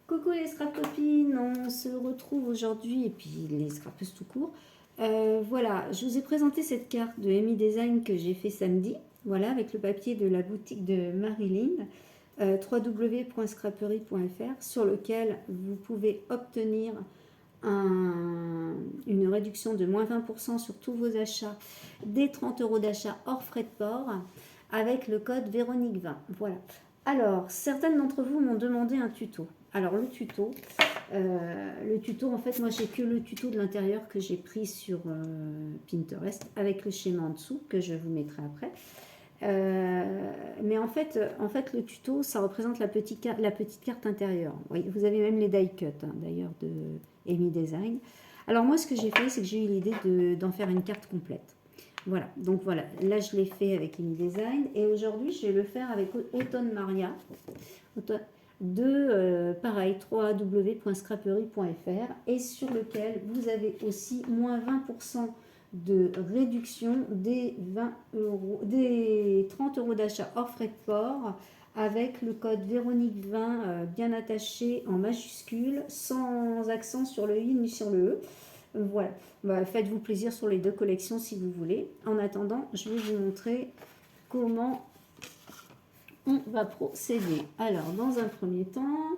Coucou les scrapopines, on se retrouve aujourd'hui et puis les scrapeuses tout court. Voilà, je vous ai présenté cette carte de Amy Design que j'ai fait samedi, voilà, avec le papier de la boutique de Marilyn, www.scraperie.fr, sur lequel vous pouvez obtenir une réduction de moins 20% sur tous vos achats, des 30 € d'achat hors frais de port, avec le code Véronique 20. Voilà. Alors, certaines d'entre vous m'ont demandé un tuto. Alors, le tuto, en fait, moi, j'ai que le tuto de l'intérieur que j'ai pris sur Pinterest, avec le schéma en dessous, que je vous mettrai après. Mais en fait, le tuto, ça représente la petite carte intérieure. Oui, vous avez même les die cut, hein, d'ailleurs, de Amy Design. Alors moi, ce que j'ai fait, c'est que j'ai eu l'idée d'en faire une carte complète. Voilà, donc voilà, là je l'ai fait avec Amy Design et aujourd'hui je vais le faire avec Automne Maria de pareil www.scraperie.fr et sur lequel vous avez aussi moins 20% de réduction des 30 € d'achat hors frais de port avec le code Véronique 20 bien attaché en majuscule, sans accent sur le i ni sur le e. Voilà, bah, faites-vous plaisir sur les deux collections si vous voulez. En attendant, je vais vous montrer comment on va procéder. Alors, dans un premier temps,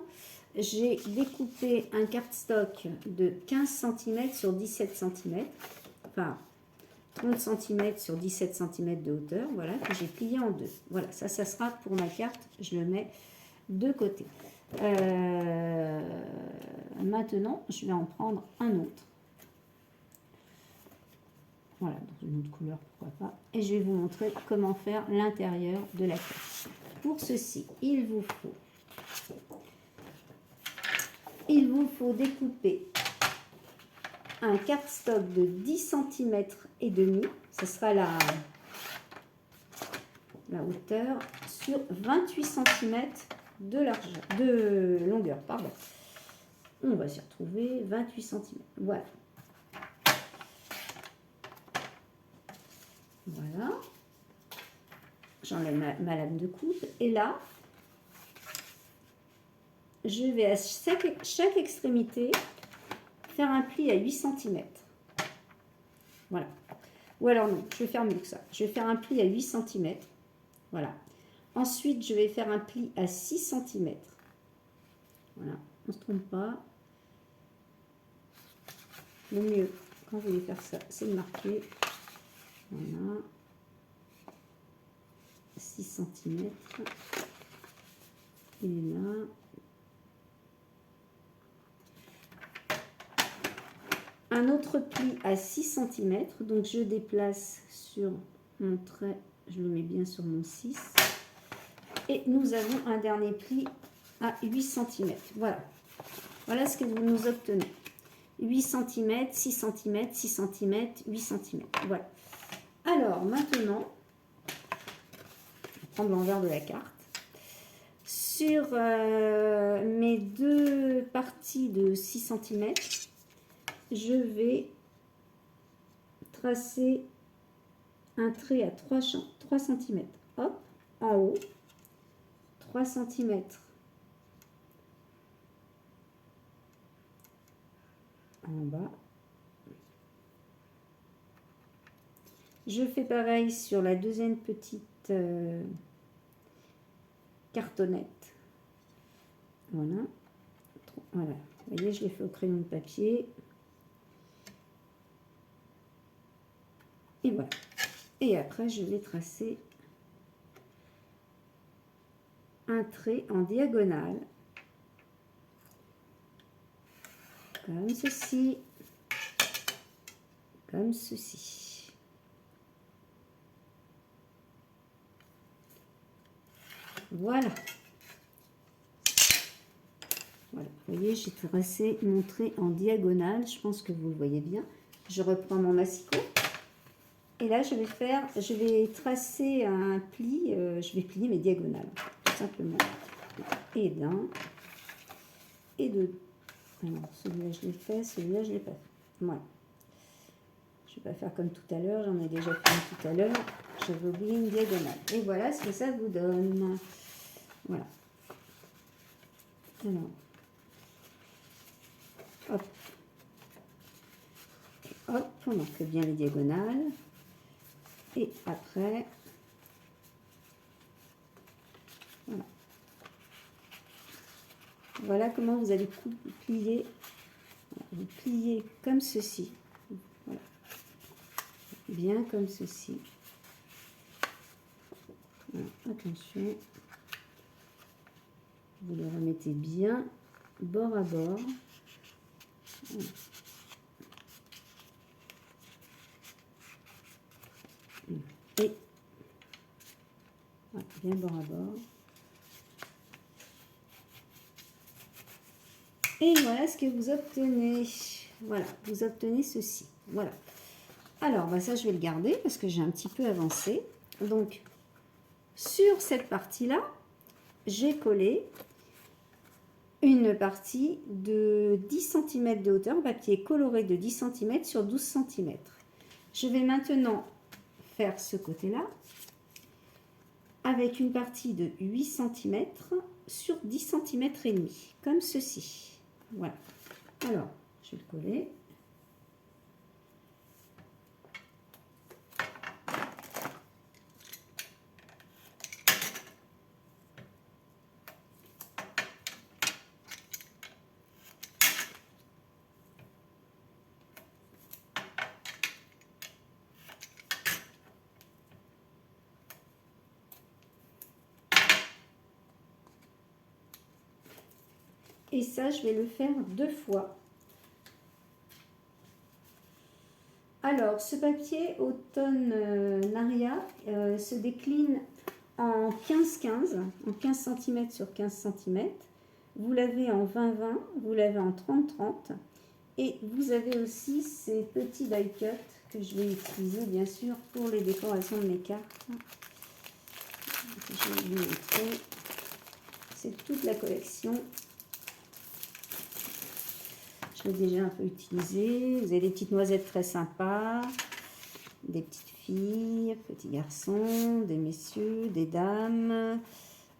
j'ai découpé un cardstock de 15 cm sur 17 cm, enfin 30 cm sur 17 cm de hauteur, voilà, que j'ai plié en deux. Voilà, ça sera pour ma carte, je le mets de côté. Maintenant, je vais en prendre un autre. Voilà, dans une autre couleur, pourquoi pas. Et je vais vous montrer comment faire l'intérieur de la carte. Pour ceci, il vous faut découper un cardstock de 10 cm et demi. Ce sera la hauteur sur 28 cm de longueur. Pardon. On va s'y retrouver, 28 cm. Voilà. Voilà. J'enlève ma lame de coupe. Et là, je vais à chaque extrémité faire un pli à 8 cm. Voilà. Ou alors non, je vais faire mieux que ça. Je vais faire un pli à 8 cm. Voilà. Ensuite, je vais faire un pli à 6 cm. Voilà. On ne se trompe pas. Le mieux, quand vous voulez faire ça, c'est de marquer. Voilà. 6 cm. Il est là. Un autre pli à 6 cm. Donc, je déplace sur mon trait. Je le mets bien sur mon 6. Et nous avons un dernier pli à 8 cm. Voilà. Voilà ce que nous obtenez. 8 cm, 6 cm, 6 cm, 8 cm. Voilà. Alors, maintenant, je vais prendre l'envers de la carte. Sur mes deux parties de 6 cm, je vais tracer un trait à 3 cm. Hop, en haut, 3 cm en bas. Je fais pareil sur la deuxième petite cartonnette. Voilà. Voilà. Vous voyez, je l'ai fait au crayon de papier. Et voilà. Et après, je vais tracer un trait en diagonale. Comme ceci. Comme ceci. Voilà. Voilà. Vous voyez, j'ai tracé mon trait en diagonale. Je pense que vous le voyez bien. Je reprends mon massicot. Et là, je vais tracer un pli. Je vais plier mes diagonales, tout simplement. Et d'un. Et de. Alors, celui-là, je l'ai fait. Celui-là, je ne l'ai pas fait. Voilà. Je ne vais pas faire comme tout à l'heure. J'en ai déjà fait une tout à l'heure. J'avais oublié une diagonale. Et voilà ce que ça vous donne. Voilà. Alors, hop, hop, on marque bien les diagonales. Et après, voilà. Voilà comment vous allez plier. Vous pliez comme ceci. Voilà. Bien comme ceci. Voilà. Attention. Vous le remettez bien bord à bord. Voilà. Et voilà, bien bord à bord. Et voilà ce que vous obtenez. Voilà, vous obtenez ceci. Voilà. Alors, bah ça, je vais le garder parce que j'ai un petit peu avancé. Donc, sur cette partie-là, j'ai collé une partie de 10 cm de hauteur, papier coloré de 10 cm sur 12 cm. Je vais maintenant faire ce côté-là avec une partie de 8 cm sur 10 cm et demi, comme ceci. Voilà. Alors, je vais le coller. Et ça, je vais le faire 2 fois. Alors, ce papier Automne Naria se décline en 15-15, en 15 cm sur 15 cm. Vous l'avez en 20-20, vous l'avez en 30-30. Et vous avez aussi ces petits die cuts que je vais utiliser, bien sûr, pour les décorations de mes cartes. Je vais vous montrer. C'est toute la collection. Je l'ai déjà un peu utilisé. Vous avez des petites noisettes très sympas, des petites filles, petits garçons, des messieurs, des dames.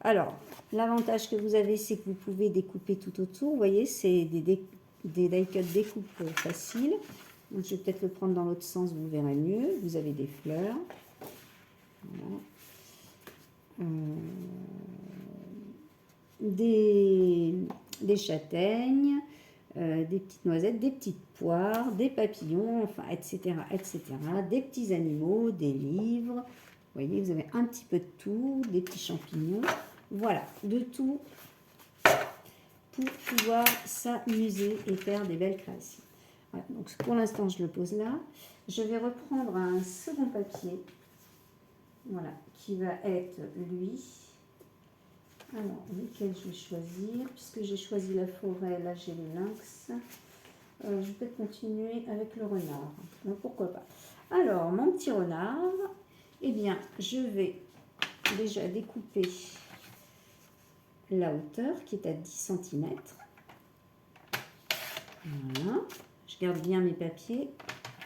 Alors, l'avantage que vous avez, c'est que vous pouvez découper tout autour. Vous voyez, c'est des die cut découpe facile. Donc, je vais peut-être le prendre dans l'autre sens, vous verrez mieux. Vous avez des fleurs. Voilà. Des châtaignes. Des petites noisettes, des petites poires, des papillons, enfin, etc., etc., des petits animaux, des livres. Vous voyez, vous avez un petit peu de tout, des petits champignons. Voilà, de tout pour pouvoir s'amuser et faire des belles créations. Voilà, donc pour l'instant, je le pose là. Je vais reprendre un second papier, voilà, qui va être lui. Alors, lequel je vais choisir? Puisque j'ai choisi la forêt, là j'ai le lynx. Je vais peut-être continuer avec le renard. Donc, pourquoi pas. Alors, mon petit renard, eh bien, je vais déjà découper la hauteur qui est à 10 cm. Voilà. Je garde bien mes papiers,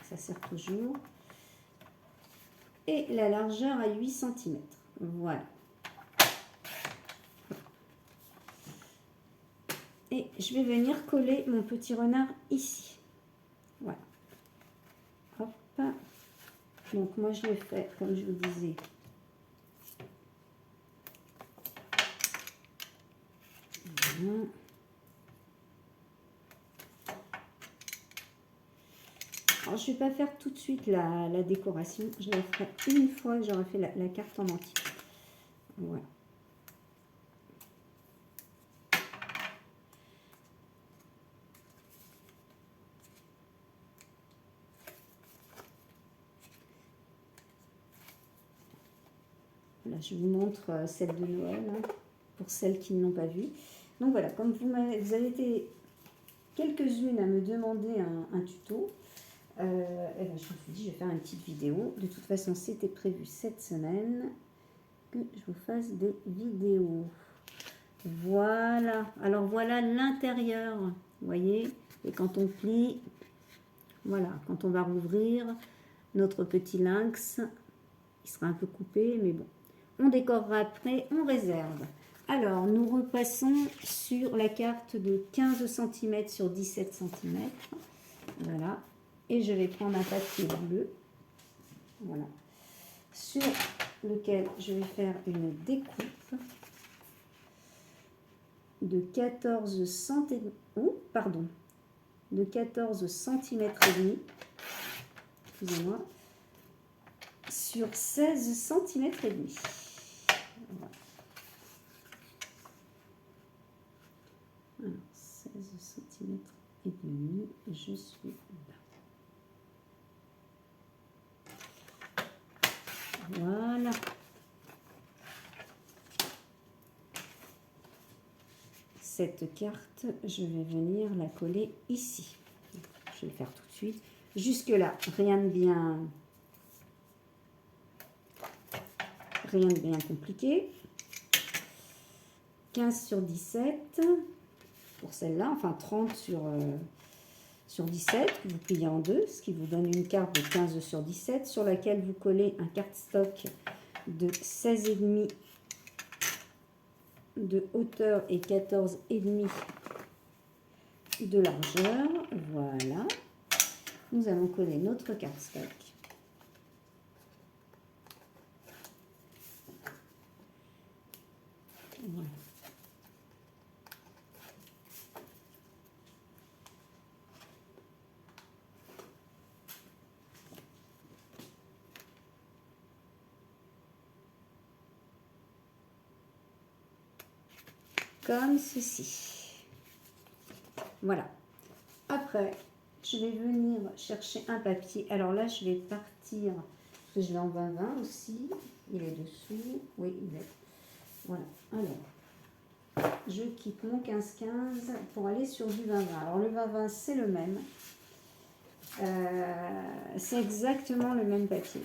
ça sert toujours. Et la largeur à 8 cm. Voilà. Et je vais venir coller mon petit renard ici. Voilà. Hop. Donc moi je le fais comme je vous disais. Voilà. Alors je ne vais pas faire tout de suite la décoration. Je la ferai une fois que j'aurai fait la carte en entier. Voilà. Là, je vous montre celle de Noël, hein, pour celles qui ne l'ont pas vue. Donc voilà, comme vous avez été quelques-unes à me demander un tuto, et ben, je me suis dit, je vais faire une petite vidéo. De toute façon, c'était prévu cette semaine que je vous fasse des vidéos. Voilà, alors voilà l'intérieur, vous voyez, et quand on plie, voilà, quand on va rouvrir notre petit lynx, il sera un peu coupé, mais bon. On décorera après, on réserve. Alors, nous repassons sur la carte de 15 cm sur 17 cm. Voilà. Et je vais prendre un papier bleu. Voilà. Sur lequel je vais faire une découpe de 14 cm. Oh, pardon. De 14 cm et demi. Excusez-moi. Sur 16 cm et demi. Voilà. Alors, 16 cm et demi, je suis là. Voilà. Cette carte, je vais venir la coller ici. Je vais le faire tout de suite. Jusque là, rien de bien compliqué. 15 sur 17 pour celle-là, enfin 30 sur 17, que vous pliez en deux, ce qui vous donne une carte de 15 sur 17, sur laquelle vous collez un cardstock de 16,5 de hauteur et 14,5 de largeur. Voilà. Nous allons coller notre cardstock. Voilà. Comme ceci. Voilà. Après, je vais venir chercher un papier. Alors là, je vais partir, parce que je l'ai en 20-20 aussi. Il est dessous. Oui, il est. Voilà. Alors, je quitte mon 15-15 pour aller sur du 20-20. Alors le 20-20, c'est le même. C'est exactement le même papier.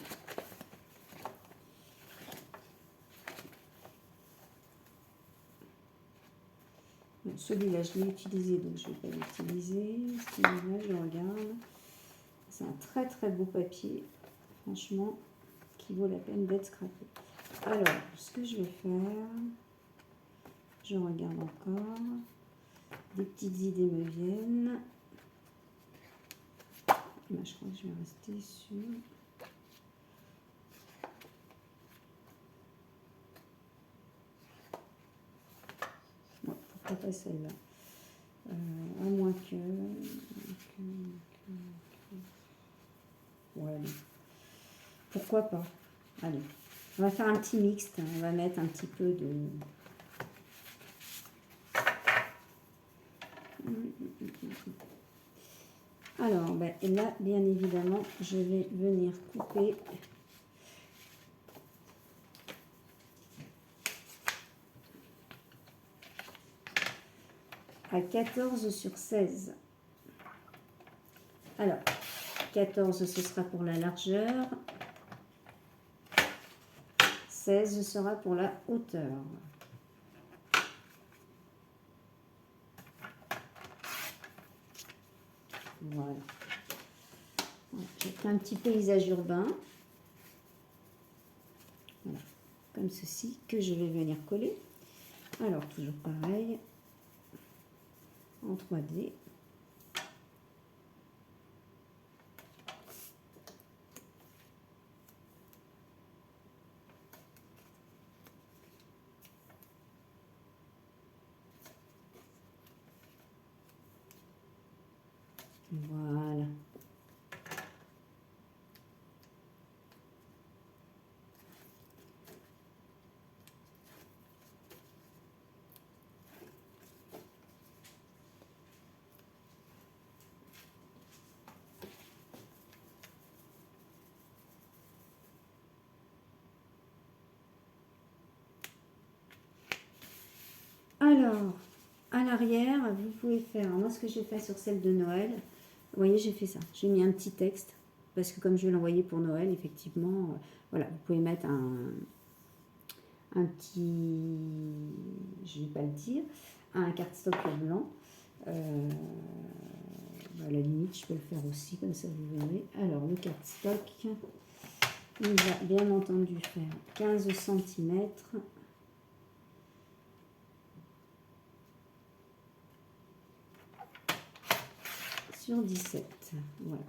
Celui-là, je l'ai utilisé, donc je ne vais pas l'utiliser. Celui-là, je regarde. C'est un très très beau papier, franchement, qui vaut la peine d'être scrapé. Alors, ce que je vais faire, je regarde encore. Des petites idées me viennent. Là, je crois que je vais rester sur... Ouais, pourquoi pas celle-là, à moins que... Ouais, allez. Pourquoi pas. Allez, on va faire un petit mixte. On va mettre un petit peu de... Alors, ben, là, bien évidemment, je vais venir couper à 14 sur 16. Alors, 14, ce sera pour la largeur. 16 sera pour la hauteur. Voilà. J'ai fait un petit paysage urbain. Voilà. Comme ceci, que je vais venir coller. Alors, toujours pareil. En 3D. Voilà. Alors, à l'arrière, vous pouvez faire, moi ce que j'ai fait sur celle de Noël, vous voyez, j'ai fait ça. J'ai mis un petit texte, parce que comme je vais l'envoyer pour Noël, effectivement, voilà, vous pouvez mettre un petit, je ne vais pas le dire, un cardstock blanc. À la limite, je peux le faire aussi, comme ça vous verrez. Alors, le cardstock, il va bien entendu faire 15 cm sur 17. Voilà.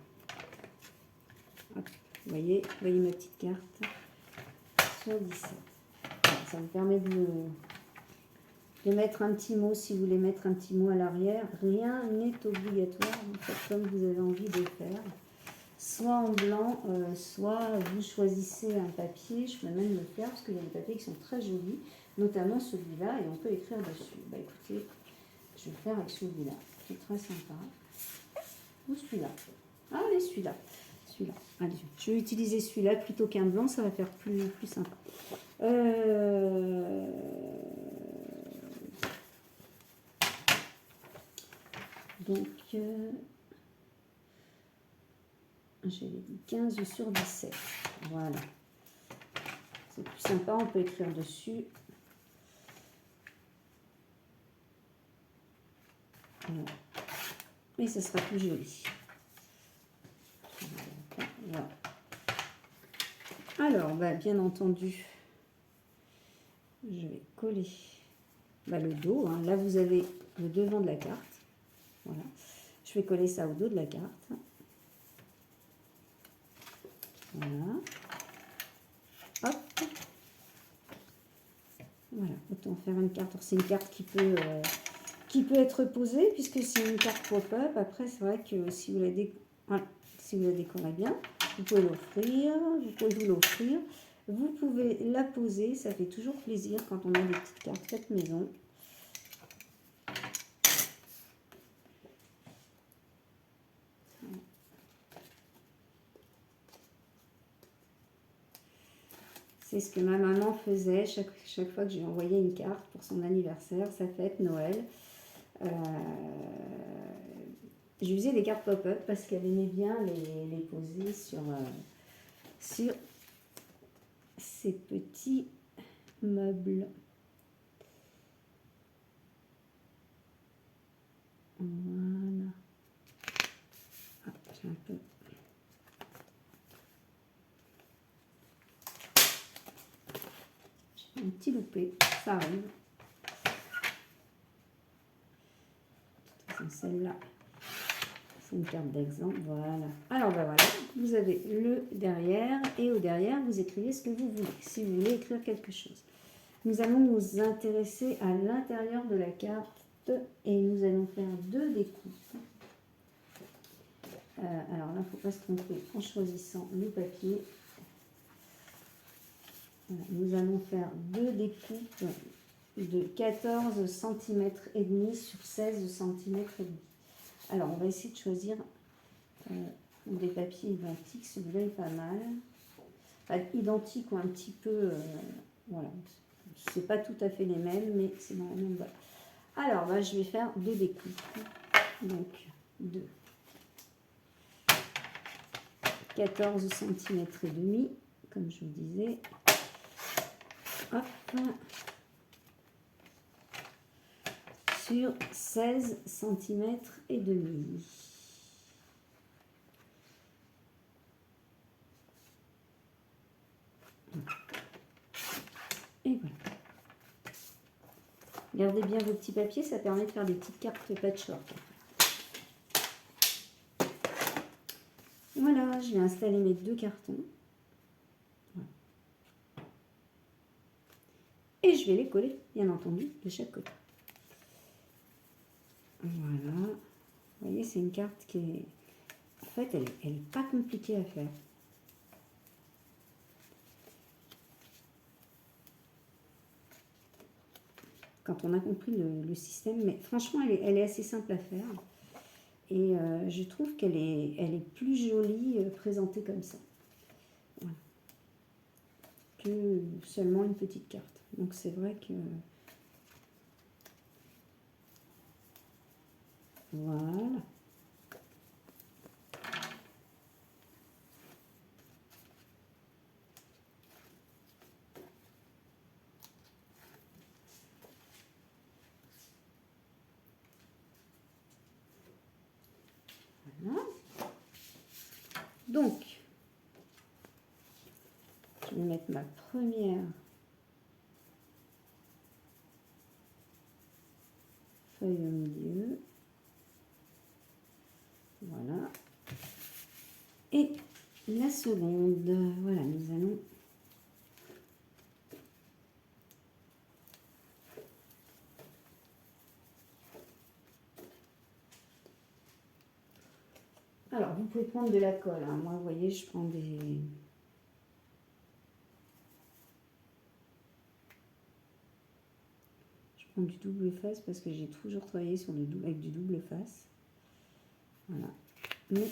Hop, vous voyez ma petite carte sur 17. Voilà, ça vous permet de mettre un petit mot si vous voulez mettre un petit mot à l'arrière. Rien n'est obligatoire, vous faites comme vous avez envie de faire. Soit en blanc, soit vous choisissez un papier. Je peux même le faire parce qu'il y a des papiers qui sont très jolis, notamment celui-là, et on peut écrire dessus. Bah écoutez, je vais le faire avec celui-là, qui est très sympa. Ou celui-là. Allez, celui-là. Celui-là. Allez, je vais utiliser celui-là plutôt qu'un blanc, ça va faire plus sympa. Donc, j'avais dit 15 sur 17. Voilà. C'est plus sympa, on peut écrire dessus. Voilà. Et ça sera plus joli. Voilà. Alors, bah, bien entendu, je vais coller le dos. Hein. Là, vous avez le devant de la carte. Voilà. Je vais coller ça au dos de la carte. Voilà. Hop. Voilà. Autant faire une carte. C'est une carte qui peut être posée puisque c'est une carte pop-up. Après, c'est vrai que si vous la décorez bien, vous pouvez l'offrir. Vous pouvez vous l'offrir. Vous pouvez la poser. Ça fait toujours plaisir quand on a des petites cartes faites maison. C'est ce que ma maman faisait chaque fois que je lui envoyais une carte pour son anniversaire, sa fête, Noël. Je faisais des cartes pop-up parce qu'elle aimait bien les poser sur ces petits meubles. Voilà. Ah, j'ai un peu... Un petit loupé, ça arrive. Celle-là, c'est une carte d'exemple. Voilà. Alors, ben voilà, vous avez le derrière et au derrière, vous écrivez ce que vous voulez, si vous voulez écrire quelque chose. Nous allons nous intéresser à l'intérieur de la carte et nous allons faire 2 découpes. Alors là, il ne faut pas se tromper en choisissant le papier. Voilà, nous allons faire 2 découpes de 14 cm et demi sur 16 cm et demi. Alors, on va essayer de choisir des papiers identiques. Celui-là est pas mal. Enfin, identique ou un petit peu... voilà. C'est pas tout à fait les mêmes, mais c'est dans la même boîte. Alors, bah, je vais faire 2 découpes. Donc, 2. 14 cm et demi, comme je vous disais. Hop. Sur 16 cm et demi. Et voilà. Gardez bien vos petits papiers, ça permet de faire des petites cartes patchwork. Voilà, je vais installer mes 2 cartons. Voilà. Et je vais les coller, bien entendu, de chaque côté. Voilà. Vous voyez, c'est une carte qui est... En fait, elle n'est pas compliquée à faire. Quand on a compris le système, mais franchement, elle est assez simple à faire. Et je trouve qu'elle est plus jolie présentée comme ça. Voilà. Que seulement une petite carte. Donc c'est vrai que... Voilà. Voilà. Donc, je vais mettre ma première feuille au milieu. Voilà. la seconde. Voilà, nous allons... Alors, vous pouvez prendre de la colle. Hein. Moi, vous voyez, je prends des... Je prends du double face parce que j'ai toujours travaillé sur avec du double face. Voilà. Mais,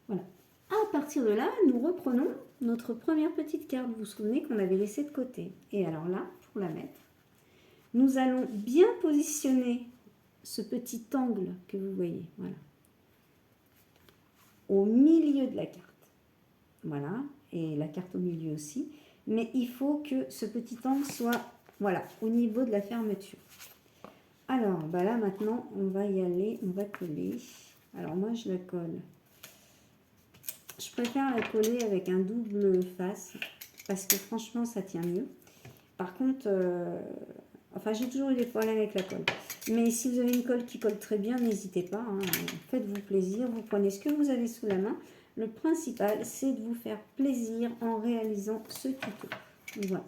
voilà. À partir de là, nous reprenons notre première petite carte. Vous vous souvenez qu'on avait laissé de côté. Et alors là, pour la mettre, nous allons bien positionner ce petit angle que vous voyez. Voilà. Au milieu de la carte. Voilà, et la carte au milieu aussi. Mais il faut que ce petit angle soit, voilà, au niveau de la fermeture. Alors, bah là maintenant, on va y aller, on va coller. Alors moi, je la colle. Je préfère la coller avec un double face, parce que franchement, ça tient mieux. Par contre, enfin, j'ai toujours eu des problèmes avec la colle. Mais si vous avez une colle qui colle très bien, n'hésitez pas. Hein, faites-vous plaisir, vous prenez ce que vous avez sous la main. Le principal, c'est de vous faire plaisir en réalisant ce tuto. Voilà.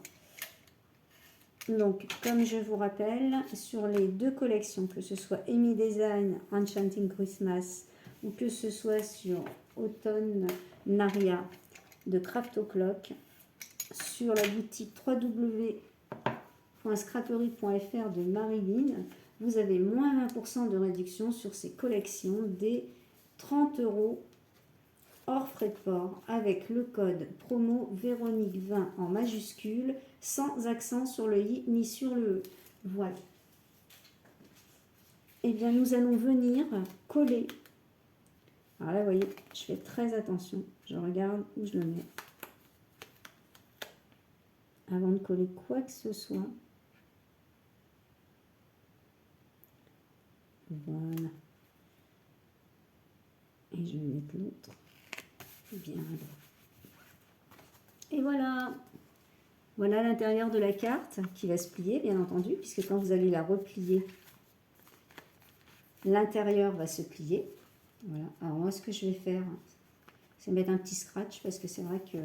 Donc, comme je vous rappelle, sur les deux collections, que ce soit Amy Design, Enchanting Christmas, ou que ce soit sur Automne Naria de Craft O'Clock, sur la boutique www.scrapery.fr de Marilyn, vous avez moins 20% de réduction sur ces collections des 30 € hors frais de port avec le code promo Véronique 20 en majuscule sans accent sur le i ni sur le e. Voilà. Et bien nous allons venir coller. Alors là vous voyez, je fais très attention. Je regarde où je le mets. Avant de coller quoi que ce soit. Voilà. Et je vais mettre l'autre. Bien. Et voilà. Voilà l'intérieur de la carte qui va se plier, bien entendu, puisque quand vous allez la replier, l'intérieur va se plier. Voilà. Alors moi, ce que je vais faire, c'est mettre un petit scratch, parce que c'est vrai que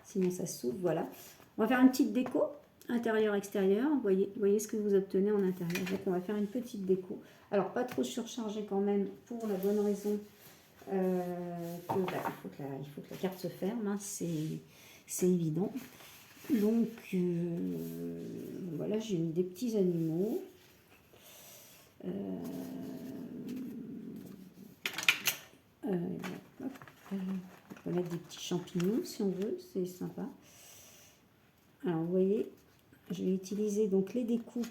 sinon ça s'ouvre. Voilà. On va faire une petite déco, intérieur-extérieur. Vous voyez ce que vous obtenez en intérieur. Donc on va faire une petite déco. Alors pas trop surchargé quand même, pour la bonne raison que, bah, il faut que la carte se ferme, hein, c'est évident. Donc voilà, j'ai mis des petits animaux. On peut mettre des petits champignons si on veut, c'est sympa. Alors vous voyez, je vais utiliser donc les découpes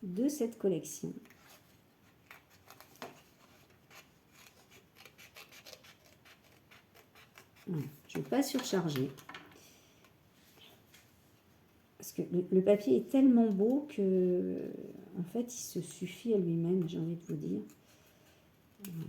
de cette collection. Voilà, je ne vais pas surcharger. Parce que le papier est tellement beau que, en fait, il se suffit à lui-même, j'ai envie de vous dire. Voilà.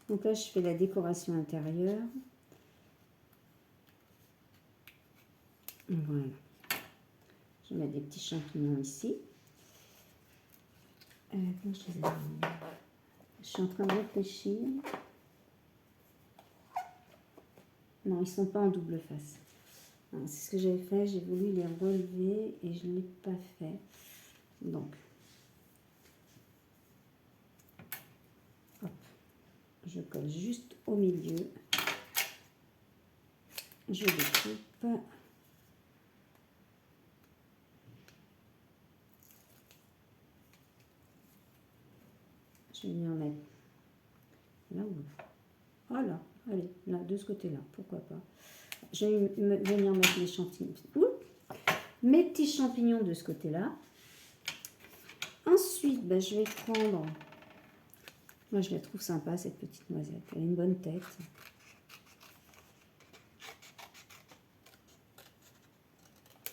Donc là, je fais la décoration intérieure. Voilà. Je vais mettre des petits champignons ici. Je suis en train de réfléchir. Non, ils ne sont pas en double face. C'est ce que j'avais fait. J'ai voulu les relever et je ne l'ai pas fait. Donc, hop, je colle juste au milieu. Je découpe. Je vais venir mettre là où. Voilà, allez, là, de ce côté-là, pourquoi pas. Je vais venir mettre les champignons. Mes petits champignons de ce côté-là. Ensuite, ben, je vais prendre Moi, je la trouve sympa, cette petite noisette. Elle a une bonne tête.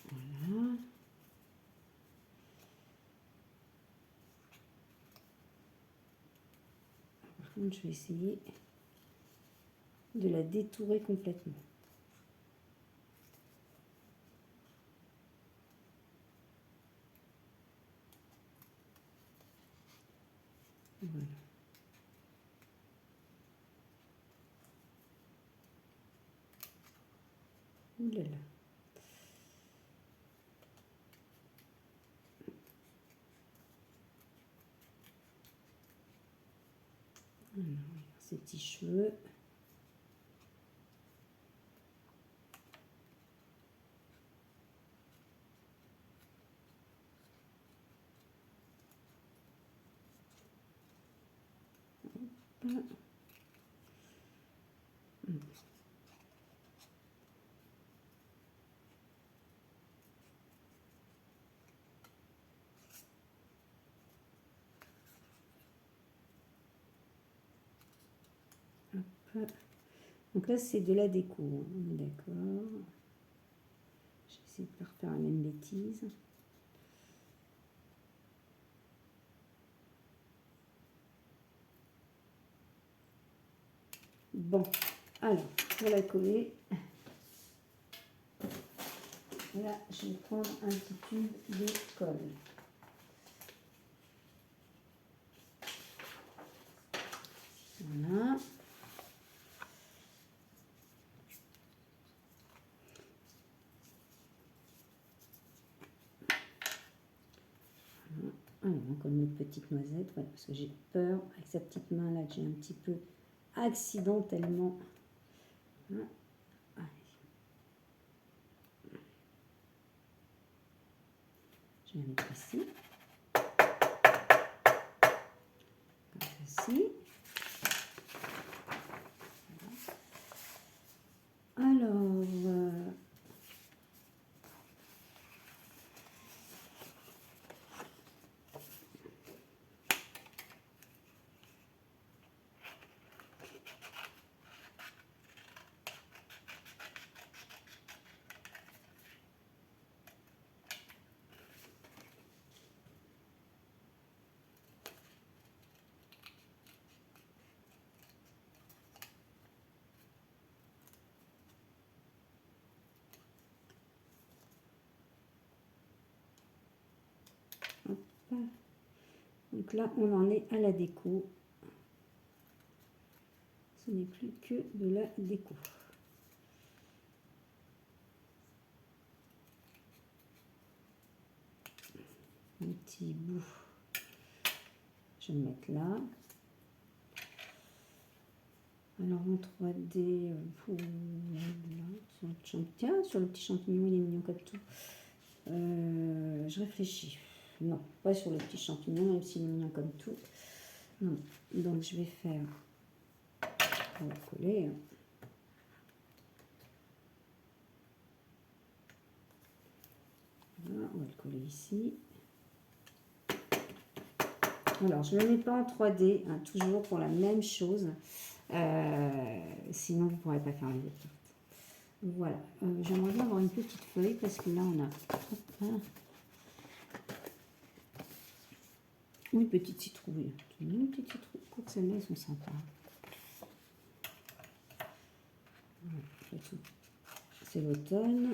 Voilà. Par contre, je vais essayer de la détourer complètement. Voilà. Ouh là là. Alors, ses petits cheveux. Hop. Donc là, c'est de la déco. On est d'accord. J'essaie de ne pas refaire la même bêtise. Bon, alors, pour la coller, là, je vais prendre un petit tube de colle. Voilà. Alors, encore une autre petite noisette, voilà, parce que j'ai peur avec sa petite main là que j'ai un petit peu accidentellement. Voilà. Allez. Je vais la mettre ici. Comme ceci. Voilà. Alors, donc là, on en est à la déco. Ce n'est plus que de la déco. Un petit bout. Je vais le mettre là. Alors en 3D, tiens, sur le petit champignon, il est mignon comme tout. Je réfléchis. Non, pas sur le petit champignon, même s'il est mignon comme tout. Non. Donc je vais faire, on va coller. Voilà, on va le coller ici. Alors je ne le mets pas en 3D, hein, toujours pour la même chose. Sinon vous ne pourrez pas faire les autres. Voilà, j'aimerais bien avoir une petite feuille parce que là on a une petite citrouille. Une petite citrouille, quoi que celles-là, elles sont sympas. Voilà, c'est l'automne.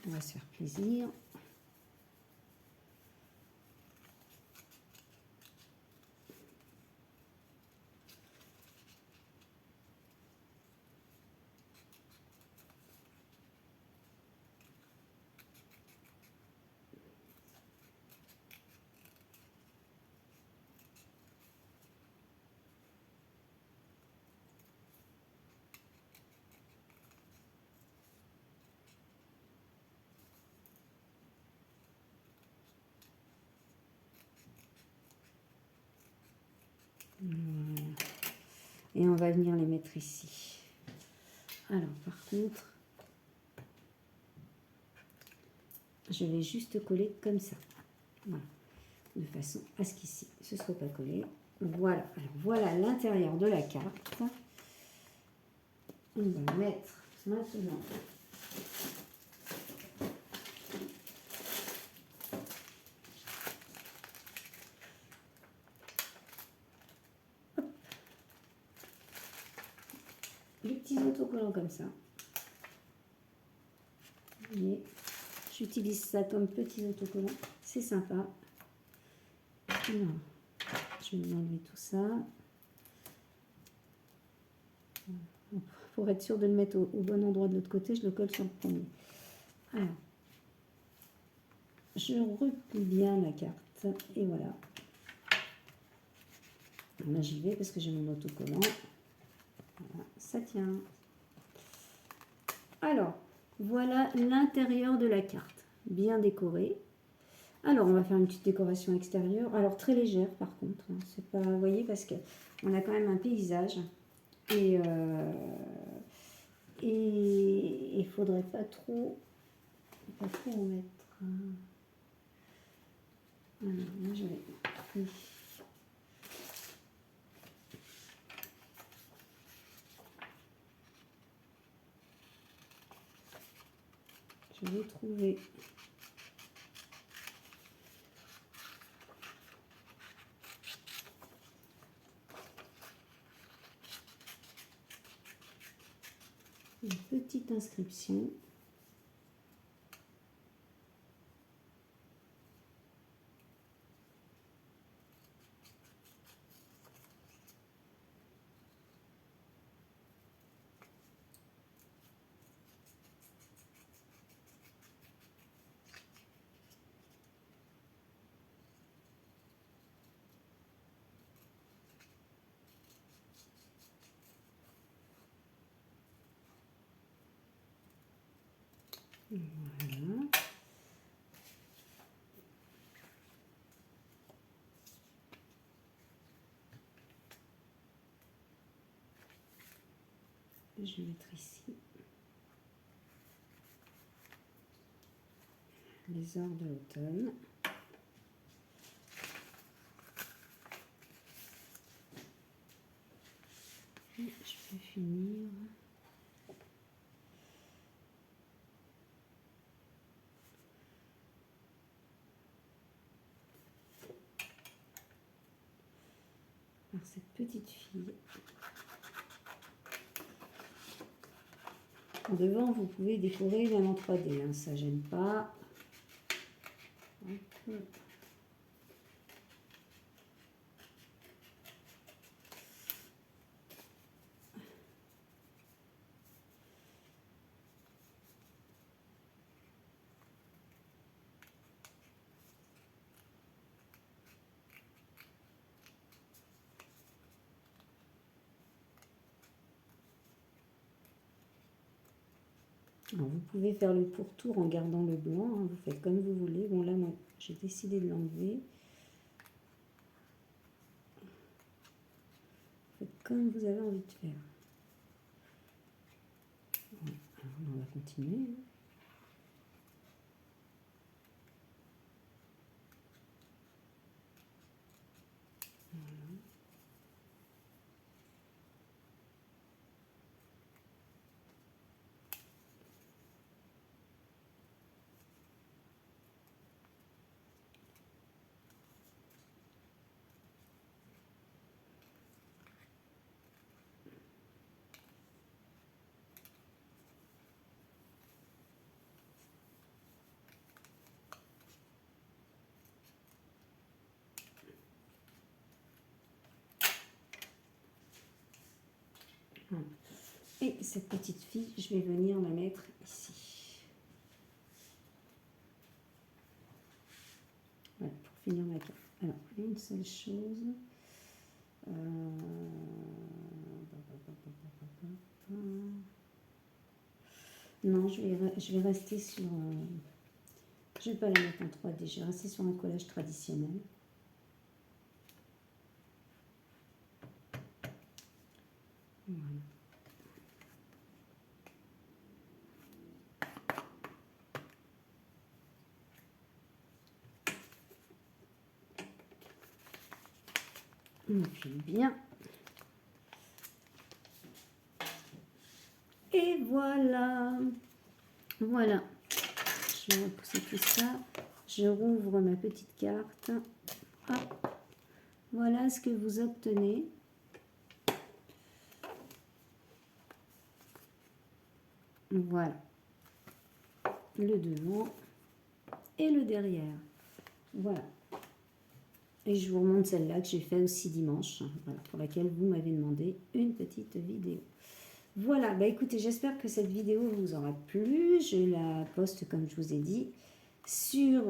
On va se faire plaisir. Voilà. Et on va venir les mettre ici. Alors par contre, je vais juste coller comme ça. Voilà. De façon à ce qu'ici, ce ne soit pas collé. Voilà, alors voilà l'intérieur de la carte. On va mettre maintenant les petits autocollants comme ça. Vous voyez, j'utilise ça comme petits autocollants, c'est sympa. Alors, je vais enlever tout ça. Pour être sûr de le mettre au bon endroit de l'autre côté, je le colle sur le premier. Alors, je replie bien la carte et voilà. Là, j'y vais parce que j'ai mon autocollant. Voilà, ça tient. Alors, voilà l'intérieur de la carte, bien décoré. Alors, on va faire une petite décoration extérieure. Alors, très légère par contre. Hein. C'est pas, vous voyez, parce que on a quand même un paysage. Et il faudrait pas trop en mettre. Alors, là, je vais... Je vais trouver une petite inscription. Voilà. Je vais mettre ici les arbres de l'automne. Et je vais finir. Par cette petite fille. En devant, vous pouvez décorer même en 3D, hein, ça gêne pas. Hop. Alors, vous pouvez faire le pourtour en gardant le blanc, hein, vous faites comme vous voulez. Bon là, moi, j'ai décidé de l'enlever. Faites comme vous avez envie de faire. Voilà. Alors, on va continuer. Hein. Et cette petite fille, je vais venir la mettre ici. Voilà, pour finir ma carte. Alors, une seule chose. Non, je vais rester sur... je ne vais pas la mettre en 3D, je vais rester sur un collage traditionnel. Voilà. On appuie bien. Et voilà. Voilà. Je vais repousser tout ça. Je rouvre ma petite carte. Hop. Voilà ce que vous obtenez. Voilà. Le devant et le derrière. Voilà. Et je vous remonte celle-là que j'ai fait aussi dimanche, voilà, pour laquelle vous m'avez demandé une petite vidéo. Voilà, bah écoutez, j'espère que cette vidéo vous aura plu. Je la poste, comme je vous ai dit, sur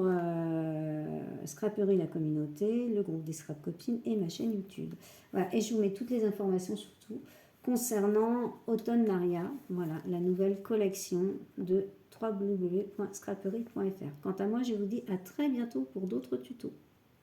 Scraperie la communauté, le groupe des Scrap Copines et ma chaîne YouTube. Voilà, et je vous mets toutes les informations surtout concernant Automne Maria, voilà, la nouvelle collection de www.scraperie.fr. Quant à moi, je vous dis à très bientôt pour d'autres tutos.